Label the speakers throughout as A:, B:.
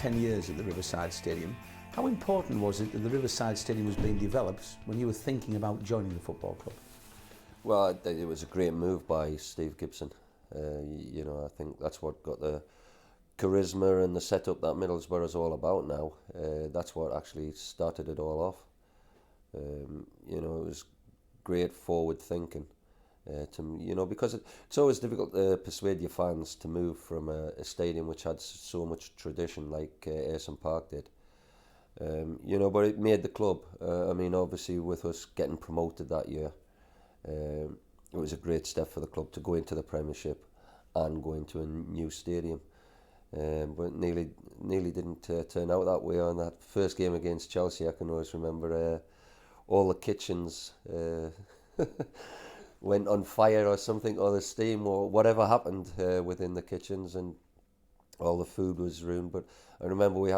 A: 10 years at the Riverside Stadium. How important was it that the Riverside Stadium was being developed when you were thinking about joining the football club?
B: Well, it was a great move by Steve Gibson. I think that's what got the charisma and the setup that Middlesbrough is all about now. That's what actually started it all off. It was great forward thinking. Because it's always difficult to persuade your fans to move from a stadium which had so much tradition like Ayson Park did. But it made the club. Obviously with us getting promoted that year, it was a great step for the club to go into the Premiership and go into a new stadium. But nearly didn't turn out that way. On that first game against Chelsea, I can always remember all the kitchens went on fire or something, or the steam or whatever happened within the kitchens, and all the food was ruined. But I remember we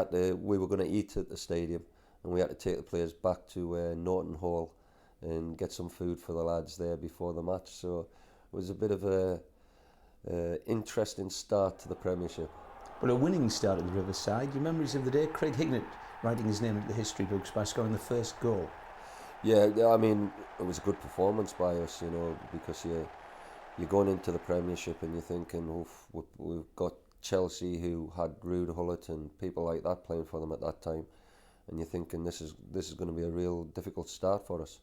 B: were going to eat at the stadium, and we had to take the players back to Norton Hall and get some food for the lads there before the match. So it was a bit of a interesting start to the Premiership.
A: But a winning start at the Riverside. Your memories of the day? Craig Hignett writing his name into the history books by scoring the first goal.
B: Yeah, it was a good performance by us, because you're going into the Premiership and you're thinking, we've got Chelsea, who had Ruud Gullit and people like that playing for them at that time, and you're thinking this is going to be a real difficult start for us.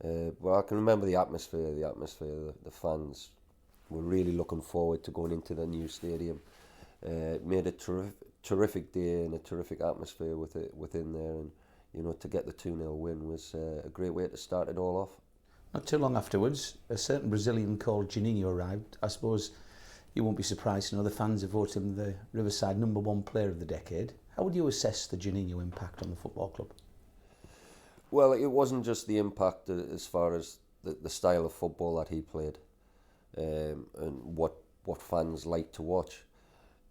B: But I can remember the atmosphere, the fans were really looking forward to going into the new stadium. It made a terrific day and a terrific atmosphere within there, and to get the 2-0 win was a great way to start it all off.
A: Not too long afterwards, a certain Brazilian called Juninho arrived. I suppose you won't be surprised to know the fans have voted him the Riverside #1 player of the decade. How would you assess the Juninho impact on the football club?
B: Well, it wasn't just the impact as far as the style of football that he played, and what fans like to watch.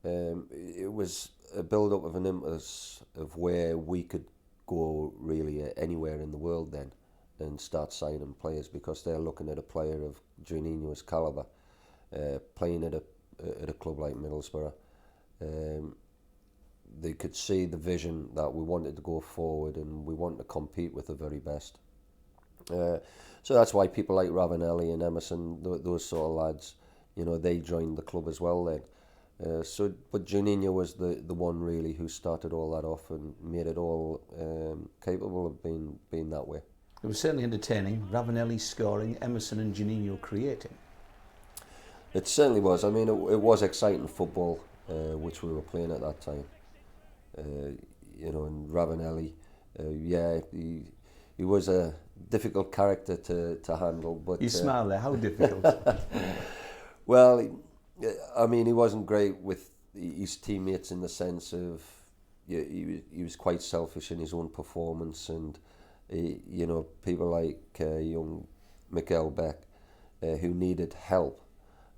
B: It was a build-up of an impetus of where we could go really anywhere in the world then and start signing players, because they're looking at a player of Juninho's calibre playing at a club like Middlesbrough. They could see the vision that we wanted to go forward and we wanted to compete with the very best. So that's why people like Ravanelli and Emerson, those sort of lads, they joined the club as well then. But Juninho was the one really who started all that off and made it all capable of being that way.
A: It was certainly entertaining. Ravanelli scoring, Emerson and Juninho creating.
B: It certainly was. It was exciting football, which we were playing at that time. And Ravanelli, he was a difficult character to handle. But
A: you smile there. How difficult?
B: Well, he wasn't great with his teammates in the sense of he was quite selfish in his own performance, and people like young Mikael Beck who needed help.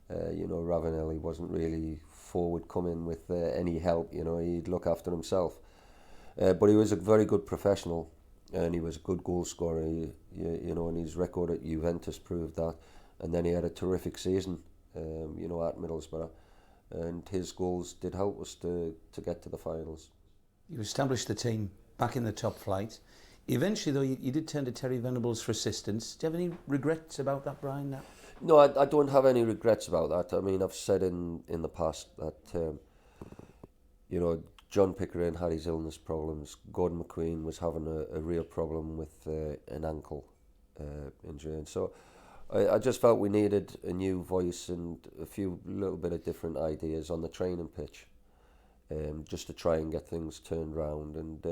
B: Ravanelli wasn't really forward-coming with any help. He'd look after himself. But he was a very good professional, and he was a good goal scorer. And his record at Juventus proved that. And then he had a terrific season, at Middlesbrough, and his goals did help us to get to the finals.
A: You established the team back in the top flight. Eventually, though, you did turn to Terry Venables for assistance. Do you have any regrets about that, Bryan, now?
B: No, I don't have any regrets about that. I've said in the past that, John Pickering had his illness problems. Gordon McQueen was having a real problem with an ankle injury. And so I just felt we needed a new voice and a little bit of different ideas on the training pitch, just to try and get things turned around. And,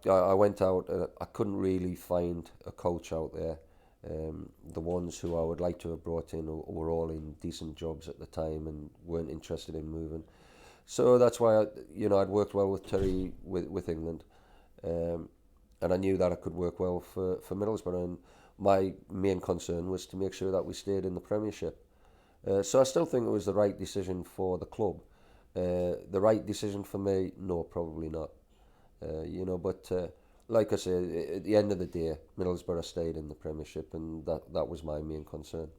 B: I went out, I couldn't really find a coach out there. The ones who I would like to have brought in were all in decent jobs at the time and weren't interested in moving. So that's why I'd worked well with Terry with England, and I knew that I could work well for Middlesbrough. And my main concern was to make sure that we stayed in the Premiership. So I still think it was the right decision for the club. The right decision for me? No, probably not. But like I say, at the end of the day, Middlesbrough stayed in the Premiership, and that was my main concern.